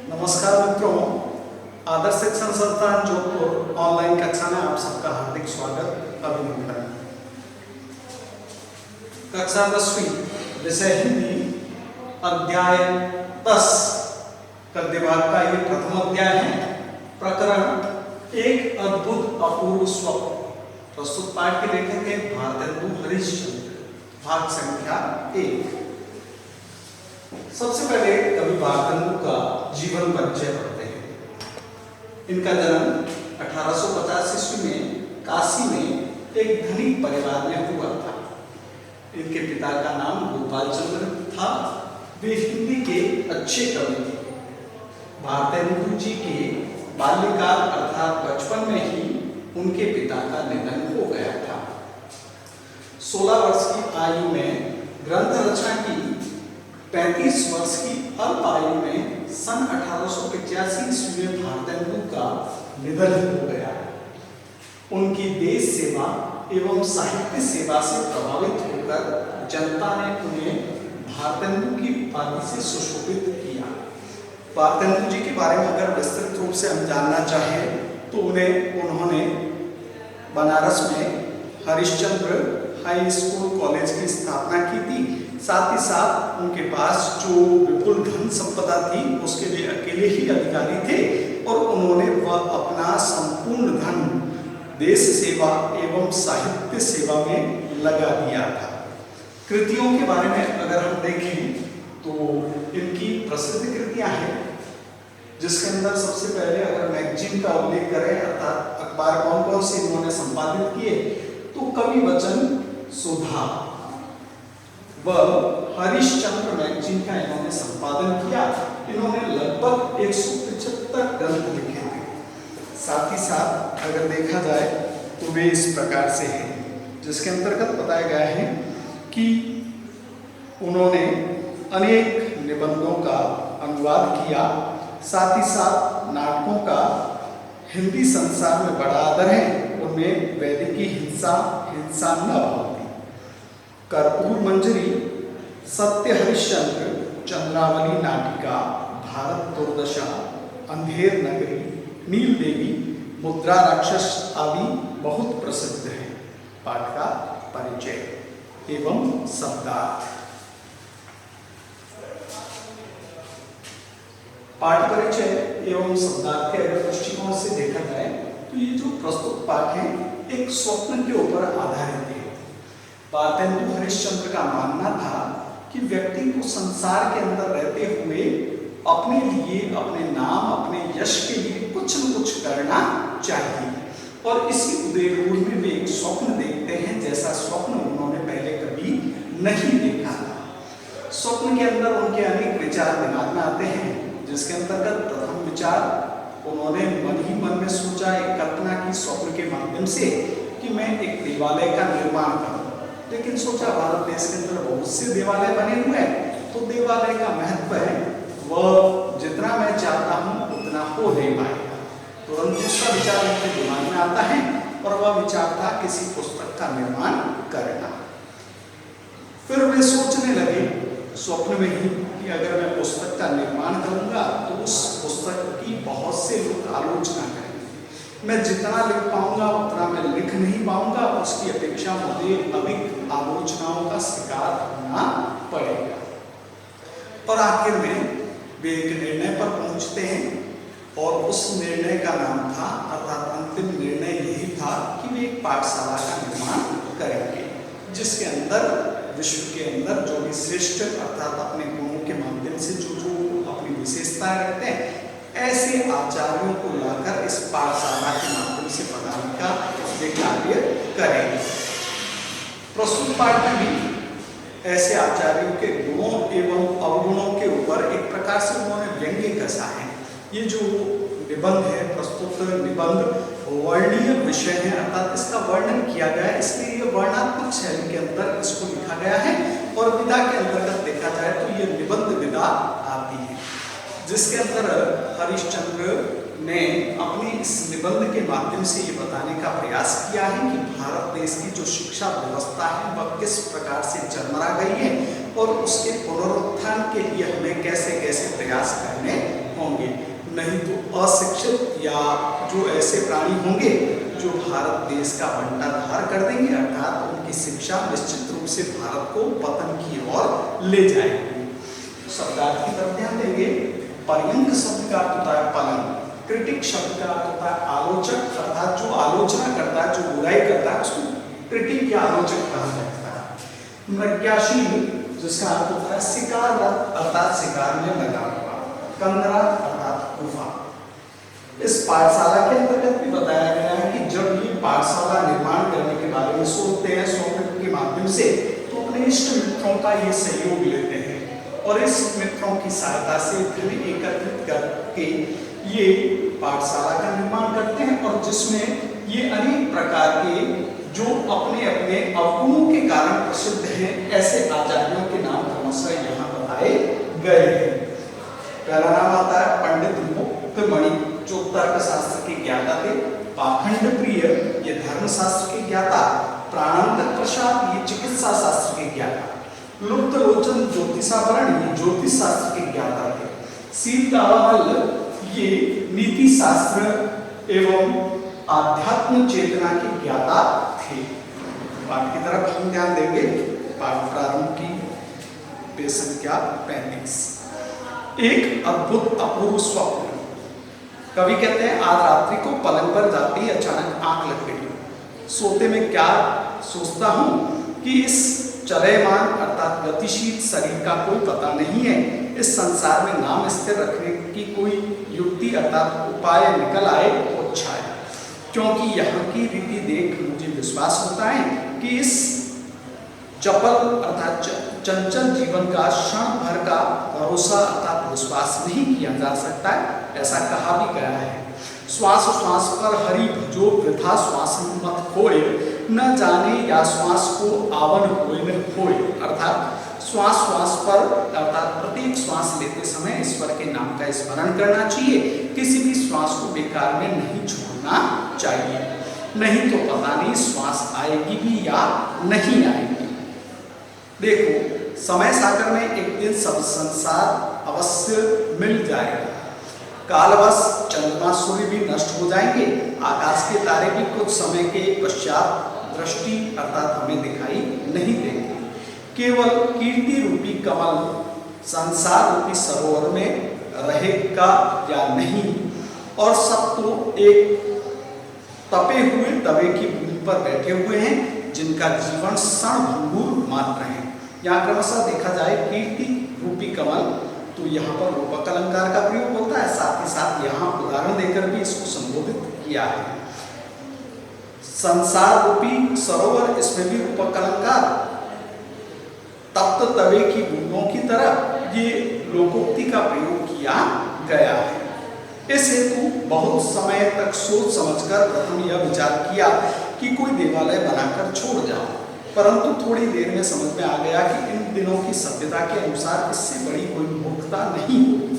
नमस्कार मित्रों, आदर्श शिक्षण संस्थान जोधपुर ऑनलाइन कक्षा में आप सबका हार्दिक स्वागत अभिनंदन। कक्षा 10वीं विषय हिंदी अध्याय 10 गद्य भाग का ये प्रथम अध्याय है। प्रकरण एक अद्भुत अपूर्व स्वप्न। प्रस्तुत पाठ के लेखक हैं भारतेंदु हरिश्चंद्र। भाग संख्या 1। सबसे पहले कवि भारतेंदु का जीवन परिचय पढ़ते हैं। इनका जन्म 1850 ईस्वी में काशी में एक धनिक परिवार में हुआ था। इनके पिता का नाम गोपाल चंद्र था। वे हिंदी के अच्छे कवि थे। भारतेंदु जी के बाल्यकाल अर्थात बचपन में ही उनके पिता का निधन हो गया था। 16 वर्ष की आयु में ग्रंथ रचना की। 35 वर्ष की अल्प आयु में सन 1885 ईस्वी में भारतेंदु का निधन हो गया। उनकी देश सेवा एवं साहित्य सेवा से प्रभावित होकर जनता ने उन्हें भारतेंदु की उपाधि से सुशोभित किया। भारतेंदु जी के बारे में अगर विस्तृत रूप से हम जानना चाहें तो उन्होंने बनारस में हरिश्चंद्र हाई स्कूल कॉलेज की स्थापना की थी। साथ ही साथ उनके पास जो विपुल धन संपदा थी उसके लिए अकेले ही अधिकारी थे और उन्होंने वह अपना संपूर्ण धन देश सेवा एवं साहित्य सेवा में लगा दिया था। कृतियों के बारे में अगर हम देखें तो इनकी प्रसिद्ध कृतियां हैं, जिसके अंदर सबसे पहले अगर मैगजीन का उल्लेख करें अर्थात अखबार कौन कौन से इन्होंने संपादित किए तो कवि वचन सुधा व हरिश्चंद्र मैगजीन का इन्होंने संपादन किया। इन्होंने लगभग 175 ग्रंथ लिखे थे। साथ ही साथ अगर देखा जाए तो वे इस प्रकार से हैं, जिसके अंतर्गत बताया गया है कि उन्होंने अनेक निबंधों का अनुवाद किया। साथ ही साथ नाटकों का हिंदी संसार में बड़ा आदर है। उनमें वैदिक की हिंसा न भावती, कर्पूर मंजरी, सत्य हरिश्चंद्र, चंद्रावली नाटिका, भारत दुर्दशा, अंधेर नगरी, नील देवी, मुद्रा राक्षस आदि बहुत प्रसिद्ध हैं। पाठ का परिचय एवं शब्दार्थ। पाठ परिचय एवं शब्दार्थ के अगर दृष्टिकोण से देखा जाए तो ये जो प्रस्तुत पाठ है एक स्वप्न के ऊपर आधारित है। भारतेंदु हरिश्चंद्र का मानना था कि व्यक्ति को संसार के अंदर रहते हुए अपने लिए, अपने नाम, अपने यश के लिए कुछ न कुछ करना चाहिए और इसी उद्देश्य में वे एक स्वप्न देखते हैं, जैसा स्वप्न उन्होंने पहले कभी नहीं देखा था। स्वप्न के अंदर उनके अनेक विचार दिमाग में आते हैं, जिसके अंतर्गत प्रथम विचार उन्होंने मन ही मन में सोचा, एक कल्पना की स्वप्न के माध्यम से कि मैं एक देवालय का निर्माण करूं। लेकिन सोचा भारत देश के अंदर बहुत से देवालय बने हुए हैं तो देवालय का महत्व है वह जितना मैं चाहता हूं उतना हो नहीं पाएगा। तुरंत दूसरा विचार उनके दिमाग में आता है और वह विचार था किसी पुस्तक का निर्माण करना। फिर वे सोचने लगे स्वप्न में ही कि अगर मैं पुस्तक का निर्माण करूंगा तो उस पुस्तक की बहुत से लोग आलोचना करेंगे। मैं जितना लिख पाऊंगा उतना मैं लिख नहीं पाऊंगा, उसकी अपेक्षा मुझे अधिक आलोचनाओं का शिकार होना पड़ेगा। और आखिर में वे एक निर्णय पर पहुंचते हैं और उस निर्णय का नाम था अर्थात अंतिम निर्णय यही था कि वे एक पाठशाला का निर्माण करेंगे, जिसके अंदर विश्व के अंदर जो भी श्रेष्ठ अर्थात अपने गुणों के माध्यम से जो अपनी विशेषताएं रखते हैं ऐसे आचार्यों को लाकर इस पाठशाला के माध्यम से पढ़ाने का वे कार्य करेंगे। प्रस्तुत पाठ में भी ऐसे आचार्यों के गुणों एवं अवगुणों के ऊपर एक प्रकार से उन्होंने व्यंग्य कसा है। ये जो निबंध है, प्रस्तुत निबंध वर्णीय विषय है अर्थात इसका वर्णन किया गया है, इसलिए ये वर्णात्मक शैली के अंदर इसको लिखा गया है। और विधा के अंतर्गत देखा जाए तो ये निबंध विधा आती है, जिसके अंदर हरिश्चंद्र ने अपनी इस निबंध के माध्यम से ये बताने का प्रयास किया है कि भारत देश की जो शिक्षा व्यवस्था है वह किस प्रकार से चरमरा गई है और उसके पुनरुत्थान के लिए हमें कैसे कैसे प्रयास करने होंगे, नहीं तो अशिक्षित या जो ऐसे प्राणी होंगे जो भारत देश का बंटाधार कर देंगे, अर्थात उनकी शिक्षा निश्चित रूप से भारत को पतन की ओर ले जाएगी। शब्दार्थ की तरफ ध्यान देंगे। पर्यंक शब्द का अर्थ होता है पलन, क्रिटिक शब्द का अर्थ होता है आलोचक, अर्थात जो आलोचना करता है, जो बुराई करता है, उसको क्रिटिक या आलोचक कहा जाता है। मृग्याशील जिसका अर्थ होता है शिकाररत, अर्थात शिकार में लगा हुआ। कंदरा अर्थात गुफा। इस पाठशाला के अंतर्गत भी बताया गया है कि जब ये पाठशाला निर्माण करने के बारे में सोचते हैं सॉफ्टवेयर के माध्यम से, तो अपने इष्ट मित्रों का ये सहयोग लेते हैं और इस मित्रों की सहायता से धन एकत्रित करके ये पाठशाला का निर्माण करते हैं, और जिसमें ये अनेक प्रकार के जो अपने अपने अवगुणों के कारण प्रसिद्ध हैं ऐसे आचार्यों के नाम क्रमशः यहाँ बताए गए हैं। पहला नाम आता है पंडित मुक्तमणि, जो तर्क शास्त्र के ज्ञाता थे। पाखंड प्रिय, ये धर्मशास्त्र के ज्ञाता। प्राणांतक प्रसाद, ये चिकित्सा शास्त्र के ज्ञाता। लुप्त लोचन ज्योतिषावरण, ये ज्योतिष शास्त्र के ज्ञाता थे। सीतावल, ये नीति शास्त्र एवं आध्यात्म चेतना के ज्ञाता थे। पाठ की तरफ हम ध्यान देंगे। पाठ प्रारंभ की पेज संख्या 35। एक अद्भुत अपूर्व स्वप्न। कवि कहते हैं आज रात्रि को पलंग पर जाते ही अचानक आंख लग गई। सोते में क्या सोचता हूँ कि इस चलयमान अर्थात गतिशील शरीर का कोई पता नहीं है। इस संसार में नाम स्थिर रखने की कोई युक्ति अर्थात उपाय निकल आए तो अच्छा है, क्योंकि यहाँ की रीति देख मुझे विश्वास होता है कि इस चपल अर्थात चंचल जीवन का क्षण भर का भरोसा अर्थात विश्वास नहीं किया जा सकता है। ऐसा कहा भी गया है, श्वास श्वास पर हरि भजो वृथा श्वास मत खोए, न जाने या श्वास को आवन होए न खोए। अर्थात श्वास श्वास पर अर्थात प्रत्येक श्वास लेते समय ईश्वर के नाम का स्मरण करना चाहिए। किसी भी श्वास को बेकार में नहीं छोड़ना चाहिए, नहीं तो पता नहीं श्वास आएगी भी या नहीं आएगी। देखो समय सागर में एक दिन सब संसार अवश्य मिल जाएगा। कालवश चंद्रमा सूर्य भी नष्ट हो जाएंगे, आकाश के तारे भी कुछ समय के पश्चात दृष्टि अर्थात हमें दिखाई नहीं देंगे। केवल कीर्ति रूपी कमल संसार रूपी सरोवर में रहेगा या नहीं, और सब तो एक तपे हुए तवे की भूमि पर बैठे हुए हैं जिनका जीवन क्षण भंगुर मात्र है। यहाँ क्रमशः देखा जाए कीर्ति रूपी कमल, तो यहाँ पर रूपक अलंकार का प्रयोग होता है, साथ ही साथ यहाँ उदाहरण देकर भी इसको संबोधित किया है। संसार रूपी सरोवर, इसमें भी रूपक अलंकार। तप्त तवे की बूंदों की तरह ये लोकोक्ति का प्रयोग किया गया है। इस हेतु बहुत समय तक सोच समझकर प्रथम यह विचार किया कि कोई देवालय बनाकर छोड़ जाओ, परंतु थोड़ी देर में समझ में आ गया कि इन दिनों की सभ्यता के अनुसार इससे बड़ी कोई मूर्खता नहीं होगी।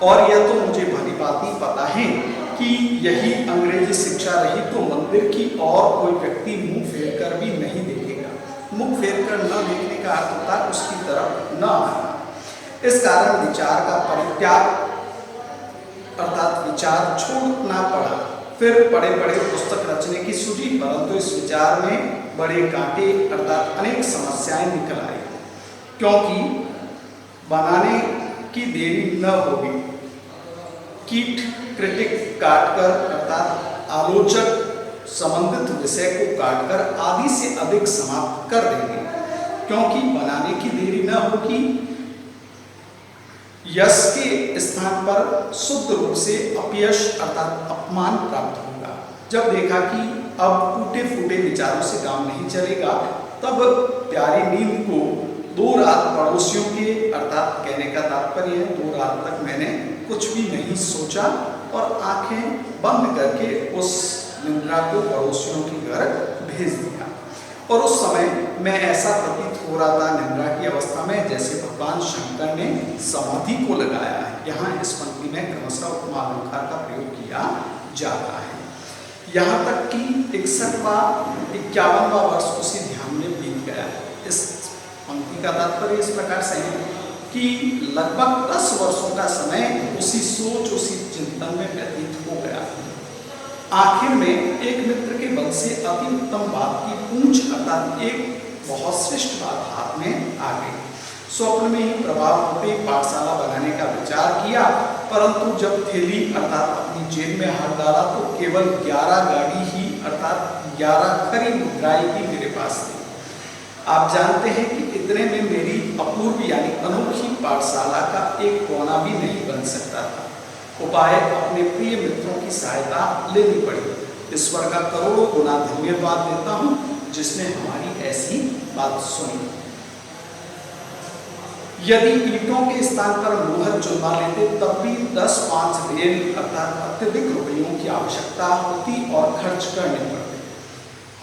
और यह तो मुझे भली भांति पता है कि यही अंग्रेजी शिक्षा रही तो मंदिर की और कोई व्यक्ति मुंह फेर कर भी नहीं देखेगा। मुंह फेर कर न देखने का अर्थ होता है उसकी तरफ न आना। इस कारण विचार का परित्याग अर्थात विचार छोड़ना पड़ा। फिर बड़े बड़े पुस्तक रचने की सूझी, परंतु इस विचार में बड़े कांटे अर्थात अनेक समस्याएं निकल आई, क्योंकि बनाने की देरी न होगी। कीट क्रिटिक काटकर अर्थात आलोचक संबंधित विषय को काटकर आदि से अधिक समाप्त कर देंगे, क्योंकि बनाने की देरी न होगी। यश के स्थान पर शुद्ध रूप से अपयश अर्थात अपमान प्राप्त होगा। जब देखा कि अब टूटे फूटे विचारों से काम नहीं चलेगा, तब प्यारी नींद को 2 रात पड़ोसियों के अर्थात कहने का तात्पर्य है 2 रात तक मैंने कुछ भी नहीं सोचा और आंखें बंद करके उस निद्रा को पड़ोसियों के घर भेज दिया। और उस समय मैं ऐसा प्रतीत हो रहा था निद्रा की अवस्था में जैसे भगवान शंकर ने समाधि को लगाया है। यहाँ इस पंक्ति में क्रमशः उपमा अलंकार का प्रयोग किया जाता है। यहाँ तक कि 51वां वर्ष उसी ध्यान में बीत गया है। इस पंक्ति का तात्पर्य इस प्रकार से है कि लगभग 10 वर्षों का समय उसी सोच उसी चिंतन में व्यतीत हो गया। आखिर में एक मित्र के बल से अति उत्तम बात की पूंछ अर्थात एक बहुत श्रेष्ठ बात हाथ में आ गई। स्वप्न में ही प्रभाव होते पाठशाला बनाने का विचार किया, परंतु जब थैली अर्थात अपनी जेब में हाथ डाला तो केवल 11 गाड़ी ही अर्थात 11 खरी मुद्राएं ही मेरे पास थी। आप जानते हैं कि इतने में मेरी अपूर्व यानी अनोखी पाठशाला का एक कोना भी नहीं बन सकता था। उपाय अपने प्रिय मित्रों की सहायता लेनी पड़ी। ईश्वर का करोड़ों गुना धन्यवाद देता हूँ जिसने हमारी ऐसी बात सुनी। यदि ईंटों के स्थान पर मोहर चुनवा लेते तब भी 10-5 रेल अर्थात अत्यधिक रुपयों की आवश्यकता होती और खर्च करने पड़ते।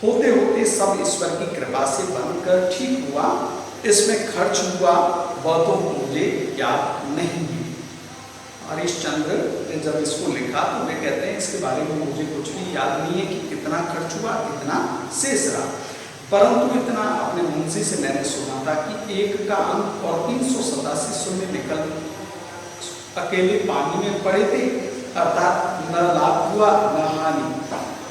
होते होते सब ईश्वर की कृपा से बनकर ठीक हुआ। इसमें खर्च हुआ वह तो मुझे याद नहीं है। हरिश्चंद्र ने जब इसको लिखा तो वे कहते हैं इसके बारे में मुझे कुछ भी याद नहीं है कि कितना खर्च हुआ कितना शेष रहा, परंतु इतना अपने मुंशी से मैंने सुना था कि 1 का अंक और 387 शून्य विकल्प अकेले पानी में पड़े थे, अर्थात न लाभ हुआ न हानि।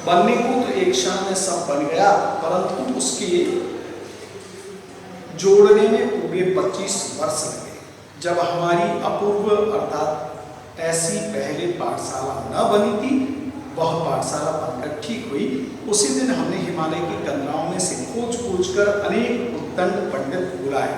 बनने को तो एक क्षण में सब बन गया, परंतु उसके जोड़ने में पूरे 25 वर्ष लगे। जब हमारी अपूर्व अर्थात ऐसी पहले पाठशाला न बनी थी, वह पाठशाला बनकर ठीक हुई। उसी दिन हमने हिमालय की कंदराओं में से खोज कर अनेक उद्दंड पंडित बुलाए,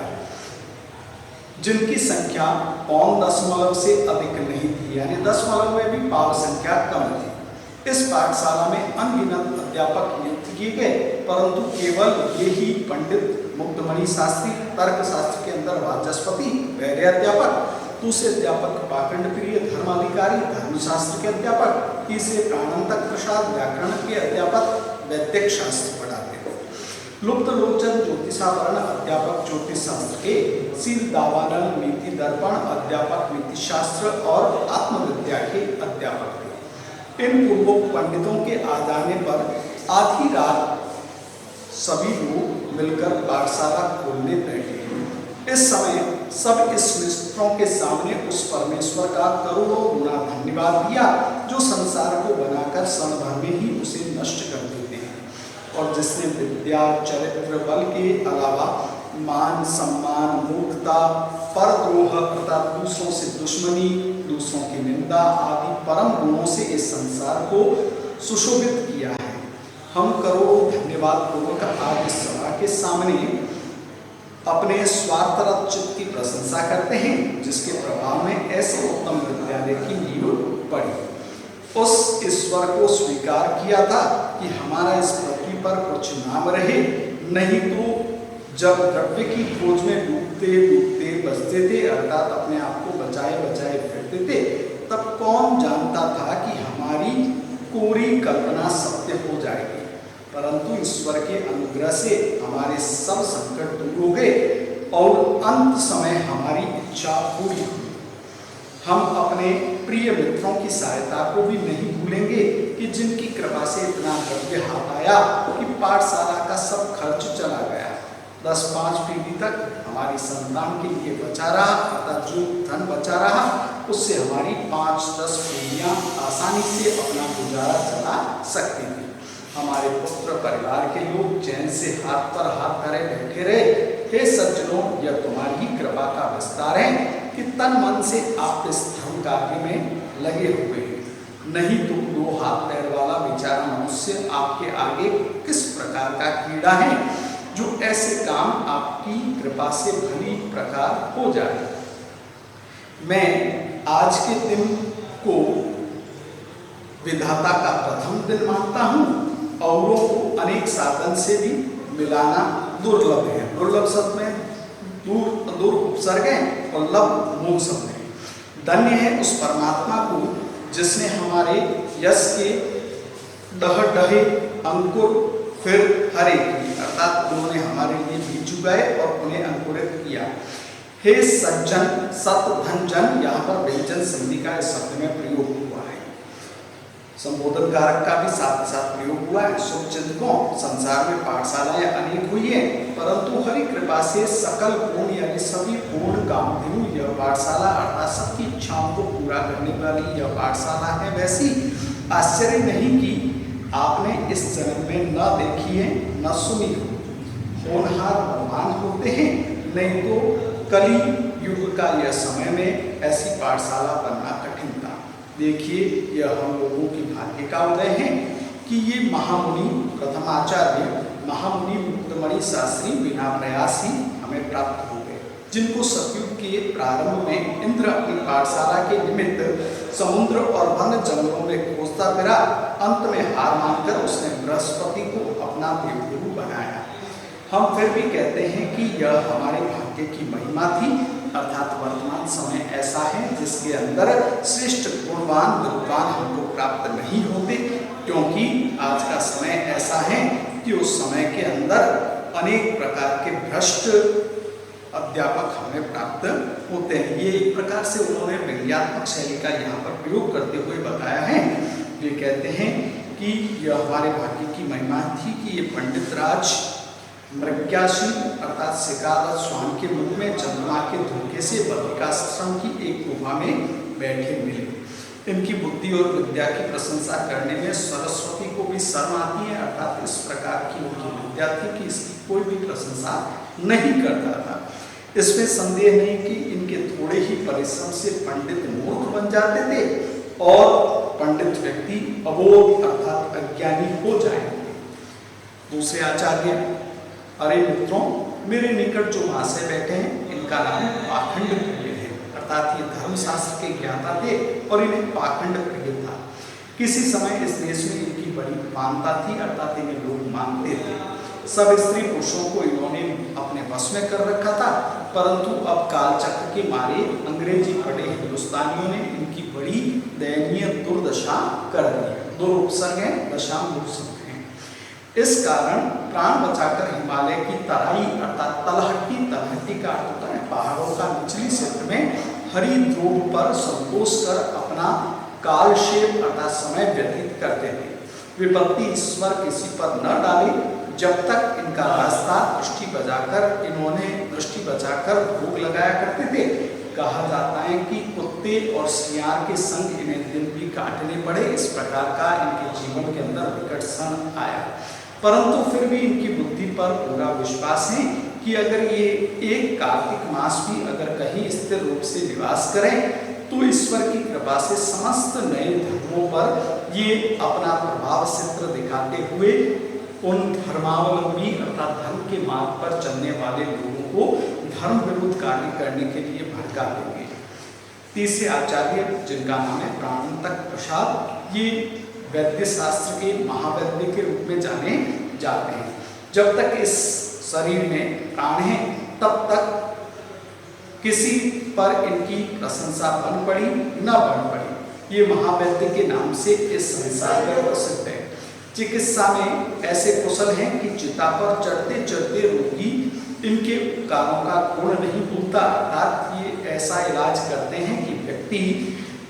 जिनकी संख्या 0.5 से अधिक नहीं थी, यानी 10 में भी पाव संख्या कम थी। इस पाठशाला में अनगिनत अध्यापक नियुक्त किए गए, परंतु केवल ये ही पंडित मुक्तमणि शास्त्री, तर्क शास्त्र के अंदर वाचस्पति पहले अध्यापक, दूसरे अध्यापक पाखंड प्रिय धर्माधिकारी धर्मशास्त्र के अध्यापक, तीसरे प्राणांतक प्रसाद व्याकरण के अध्यापक वैदिक शास्त्र पढ़ाते। लुप्त लोचन ज्योतिषावरण अध्यापक ज्योतिष शास्त्र के, शील दावानल नीति दर्पण अध्यापक नीति शास्त्र और आत्मविद्या के अध्यापक थे। इन पूर्वोक्त पंडितों के आ जाने पर आधी रात सभी लोग मिलकर पाठशाला खोलने बैठे। इस समय सब इस मित्रों के सामने उस परमेश्वर का करोड़ों गुना धन्यवाद दिया जो संसार को बनाकर क्षण भर में ही उसे नष्ट कर देते हैं, और जिसने विद्या चरित्र बल के अलावा मान सम्मान मूर्खता परद्रोह अर्थात दूसरों से दुश्मनी दूसरों की निंदा आदि परम गुणों से इस संसार को सुशोभित किया है। हम करोड़ों धन्यवाद पूर्वक आज इस सभा के सामने अपने स्वार्थरत चित्त की प्रशंसा करते हैं, जिसके प्रभाव में ऐसे उत्तम विद्यालय की नींव पड़ी। उस ईश्वर को स्वीकार किया था कि हमारा इस पृथ्वी पर कुछ नाम रहे, नहीं तो जब द्रव्य की खोज में डूबते डूबते बचते थे अर्थात अपने आप को बचाए बचाए फिरते थे, तब कौन जानता था कि हमारी कोरी कल्पना सत्य हो जाएगी। परंतु ईश्वर के अनुग्रह से हमारे सब संकट दूर हो गए और अंत समय हमारी इच्छा पूरी हुई। हम अपने प्रिय मित्रों की सहायता को भी नहीं भूलेंगे कि जिनकी कृपा से इतना द्रव्य हाथ आया कि पाठशाला का सब खर्च चला गया। 10-5 पीढ़ी तक हमारी संतान के लिए बचा रहा, अर्थात जो धन बचा रहा उससे हमारी 5-10 पीढ़ियां आसानी से अपना गुजारा चला सकती थी। हमारे पुत्र परिवार के लोग चैन से हाथ पर हाथ धरे बैठे रहे। हे सज्जनों, यह तुम्हारी कृपा का विस्तार है कि तन मन से आप इस धर्म कार्य में लगे हुए हैं, नहीं तो 2 हाथ पैर वाला बेचारा मनुष्य आपके आगे किस प्रकार का कीड़ा है जो ऐसे काम आपकी कृपा से भली प्रकार हो जाए। मैं आज के दिन को विधाता का प्रथम दिन मानता हूँ। औरों को अनेक साधन से भी मिलाना दुर्लभ है। दुर्लभ शब्द में दूर उपसर्ग है और लब मूल शब्द है। धन्य है उस परमात्मा को जिसने हमारे यश के डहे अंकुर फिर हरे की, अर्थात उन्होंने हमारे लिए बीज उगाए और उन्हें अंकुरित किया। हे सज्जन, सत धन जन, यहाँ पर व्यंजन संधि का इस शब्द में प्रयोग हुआ है। संबोधन कारक का भी साथ साथ प्रयोग हुआ है। शुभ चिंतकों, संसार में पाठशालाएं अनेक हुई हैं, परंतु हरि कृपा से सकल पूर्ण यानी सभी पूर्ण कामधेनु यह पाठशाला अर्थात सबकी इच्छाओं को पूरा करने वाली यह पाठशाला है। वैसी आश्चर्य नहीं कि आपने इस जन्म में न देखी है न सुनी हो। होनहार बलवान होते हैं, नहीं तो कली युग का यह समय में ऐसी पाठशाला बनना कठिन था। देखिए, यह हम लोगों की भाग्य का उदय है कि ये महामुनि प्रथमाचार्य महामुनि मुक्तमणि शास्त्री बिना प्रयास ही हमें प्राप्त हो गए, जिनको सतयुग के प्रारंभ में इंद्र अपनी पाठशाला के निमित्त समुद्र और वन जंगलों में खोजता फिरा। अंत में हार मानकर उसने बृहस्पति को अपना देवगुरु बनाया। हम फिर भी कहते हैं कि यह हमारे भाग्य की महिमा थी, अर्थात वर्तमान समय ऐसा है जिसके अंदर श्रेष्ठ गुणवान विद्वान हमको प्राप्त नहीं होते, क्योंकि आज का समय ऐसा है कि उस समय के अंदर अनेक प्रकार के भ्रष्ट अध्यापक हमें प्राप्त होते हैं। ये एक प्रकार से उन्होंने व्यंग्यात्मक शैली का यहाँ पर प्रयोग करते हुए बताया है। ये कहते हैं कि यह हमारे भाग्य की महिमा थी कि ये पंडित राज प्रज्ञाशील अर्थात शिकारत स्वामी के मुख में चंद्रमा के धोखे से बद्रिकाश्रम की एक गुफा में बैठे मिले। इनकी बुद्धि और विद्या की प्रशंसा करने में सरस्वती को भी शर्म आती है, अर्थात इस प्रकार की उनकी विद्या थी कि इसकी कोई भी प्रशंसा नहीं करता था। इसमें संदेह नहीं कि इनके थोड़े ही परिश्रम से पंडित मूर्ख बन जाते थे और पंडित व्यक्ति अबोध अर्थात अज्ञानी हो जाएंगे। दूसरे आचार्य, अरे मित्रों, मेरे निकट जो महाशय बैठे हैं इनका नाम पाखंड प्रिय है, अर्थात ये धर्मशास्त्र के ज्ञाता थे और इन्हें पाखंड प्रिय था। किसी समय इस देश में इनकी बड़ी मानता थी, अर्थात इन्हें लोग मानते थे। सब स्त्री पुरुषों को इन्होंने अपने वश में कर रखा था, परंतु अब कालचक्र के मारे अंग्रेजी पढ़े हिंदुस्तानियों ने इनकी बड़ी दयनीय दुर्दशा कर दी। दो उपसर्ग हैं, दशा मूर्छित हैं। इस कारण प्राण बचाकर हिमालय की तराई अर्थात तलहटी का अर्थ होता है पहाड़ों का निचली क्षेत्र में हरि ध्रुव पर संतोष कर अपना कालक्षेप अर्थात समय व्यतीत करते थे। विपत्ति ईश्वर किसी पर न डाले, जब तक इनका रास्ता दृष्टि बचाकर भोग लगाया करते थे। कहा जाता है कि कुत्ते और सियार के संग इन्हें दिन भी काटने पड़े। इस प्रकार का इनके जीवन के अंदर विकट क्षण आया, परंतु फिर भी इनकी बुद्धि पर पूरा विश्वास है कि अगर ये एक कार्तिक मास भी अगर कहीं स्थिर रूप से निवास करें तो ईश्वर की कृपा से समस्त नए धर्मों पर ये अपना प्रभाव चित्र दिखाते हुए उन धर्मावलंबी अर्थात धर्म के मार्ग पर चलने वाले लोगों को धर्म विरुद्ध कार्य करने के लिए भड़का देंगे। तीसरे आचार्य, जिनका नाम है प्राणंतक प्रसाद, ये वैद्य शास्त्र के महावैद्य के रूप में जाने जाते हैं। जब तक इस शरीर में प्राण है तब तक किसी पर इनकी प्रशंसा बन पड़ी न बन पड़ी, ये महावैद्य के नाम से इस संसार में प्रसिद्ध है। चिकित्सा में ऐसे कुशल हैं कि चिता पर चढ़ते चढ़ते रोगी इनके उपकारों का गुण नहीं भूलता, अर्थात ये ऐसा इलाज करते हैं कि व्यक्ति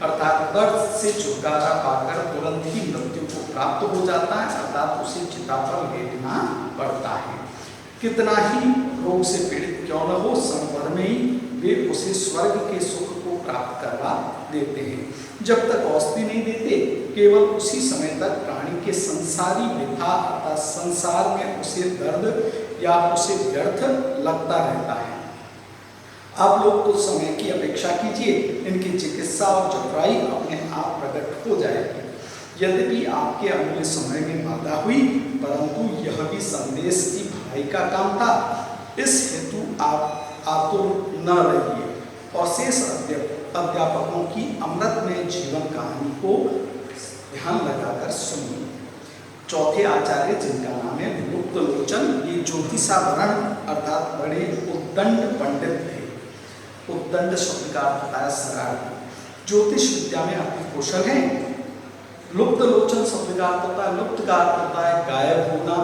अर्थात दर्द से छुटकारा पाकर तुरंत ही मृत्यु को प्राप्त हो जाता है, अर्थात उसे चिता पर लेटना पड़ता है। कितना ही रोग से पीड़ित क्यों न हो, संभर में ही वे उसे स्वर्ग के सुख को प्राप्त करवा देते हैं। जब तक औषधि नहीं देते, केवल उसी समय तक प्राणी के संसारी व्यथा अर्थात संसार में उसे दर्द या उसे व्यर्थ लगता रहता है। आप लोग कुछ समय की अपेक्षा कीजिए, इनकी चिकित्सा और चतुराई अपने आप प्रकट हो जाएगी। यद्यपि आपके अमूल्य समय में बाधा हुई, परंतु यह भी संदेश की भलाई का काम था। इस हेतु आप आतुर न रहिए और शेष अध्यापकों की अमृतमय जीवन कहानी को ध्यान लगाकर सुनिए। चौथे आचार्य, जिनका नाम है लुप्त लोचन, ये ज्योतिषावरण अर्थात बड़े उद्दंड पंडित थे। उद्दंड शब्द का अर्थ होता है शरारती। ज्योतिष विद्या में अति कुशल हैं। लुप्त लोचन शब्द का अर्थ होता है, लुप्त का अर्थ होता है गायब होना,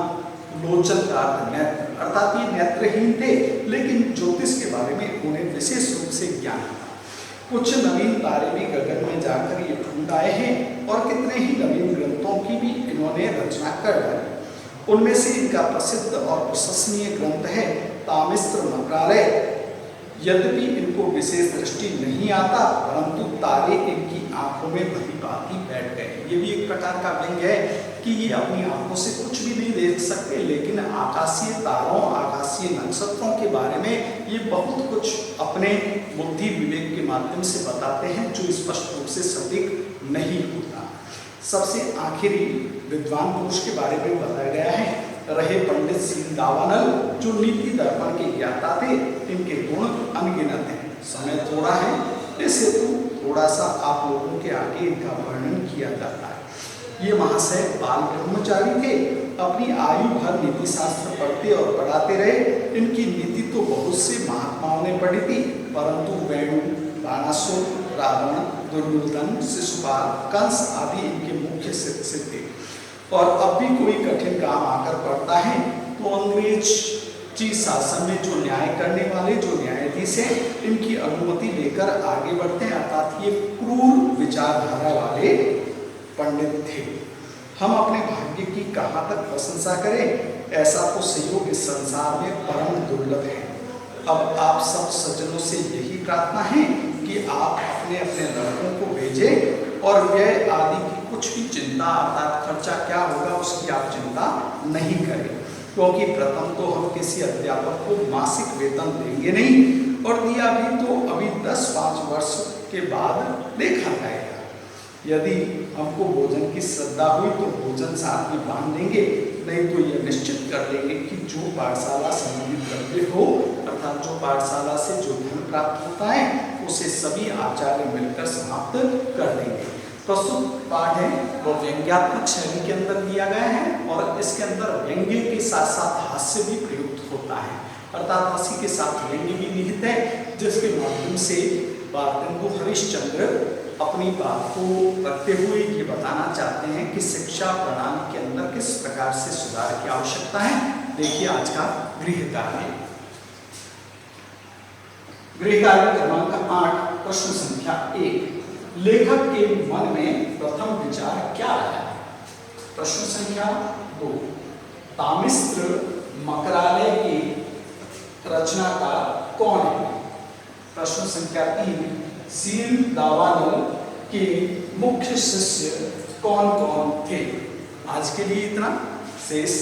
लोचन का अर्थ नेत्र, अर्थात ये नेत्रहीन थे, लेकिन ज्योतिष के बारे में उन्हें विशेष रूप से ज्ञान था। कुछ नवीन तारे भी गगन में जाकर ये ढूंढ आए हैं और कितने ही नवीन ग्रंथों की भी इन्होंने रचना कर डाली। उनमें से इनका प्रसिद्ध और प्रशंसनीय ग्रंथ है तामिस्त्र मंत्रालय। यद्यपि इनको विशेष दृष्टि नहीं आता, परंतु तारे इनकी आंखों में भली भांति बैठ गए। ये भी एक प्रकार का व्यंग है कि ये अपनी आंखों से कुछ भी नहीं देख सकते, लेकिन आकाशीय तारों, आकाशीय नक्षत्रों के बारे में ये बहुत कुछ अपने बुद्धि विवेक के माध्यम से बताते हैं, जो स्पष्ट रूप से सटीक नहीं होता। सबसे आखिरी विद्वान पुरुष के बारे में बताया गया है, रहे पंडित सीन दावानल, जो नीति दर्पण के ज्ञाता थे। इनके गुण अनगिनत हैं। समय थोड़ा है, इस हेतु थोड़ा सा आप लोगों के आगे इनका वर्णन किया जाता है। ये महाशय बाल ब्रह्मचारी थे, अपनी आयु भर नीति शास्त्र पढ़ते और पढ़ाते रहे। इनकी नीति तो बहुत से महात्माओं ने पढ़ी थी, परंतु वेणु, बाणासुर, रावण, दुर्योधन, शिशुपाल, कंस आदि इनके मुख्य शिष्य थे। और अब भी कोई कठिन काम आकर पड़ता है तो अंग्रेज जी शासन में जो न्याय करने वाले, जो न्यायाधीश हैं, इनकी अनुमति लेकर आगे बढ़ते हैं। अर्थात ये क्रूर विचारधारा वाले पंडित थे। हम अपने भाग्य की कहाँ तक प्रशंसा करें, ऐसा तो संयोग इस संसार में परम दुर्लभ है। अब आप सब सज्जनों से यही प्रार्थना है कि आप अपने अपने लड़कों को भेजें और व्यय आदि की कुछ भी चिंता, अर्थात खर्चा क्या होगा उसकी आप चिंता नहीं करें, क्योंकि प्रथम तो हम किसी अध्यापक को मासिक वेतन देंगे नहीं, और दिया भी तो अभी 10-5 वर्ष के बाद देखा जाएगा। यदि हमको भोजन की श्रद्धा हुई तो भोजन साथ में बांध देंगे, नहीं तो यह निश्चित कर लेंगे कि जो पाठशाला संबंधित द्रव्य हो, अर्थात जो पाठशाला से जो धन प्राप्त होता है, उसे सभी आचार्य मिलकर समाप्त कर देंगे। प्रस्तुत पाठ है वो व्यंग्यात्मक शैली के अंदर दिया गया है, और इसके अंदर व्यंग्य के साथ साथ हास्य भी प्रयुक्त होता है, अर्थात हंसी के साथ व्यंग्य भी निहित है, जिसके माध्यम से भारतेंदु हरिश्चंद्र अपनी बात को रखते हुए ये बताना चाहते हैं कि शिक्षा प्रणाली के अंदर किस प्रकार से सुधार की आवश्यकता है। देखिए आज का गृह कार्य। गृह कार्य क्रमांक 8, प्रश्न संख्या 1। लेखक के मन में प्रथम विचार क्या रहा? प्रश्न संख्या 2। तामिस्त्र मकरालय के रचनाकार कौन है? प्रश्न संख्या 3। सीन दावानल के मुख्य शिष्य कौन कौन थे? आज के लिए इतना। शेष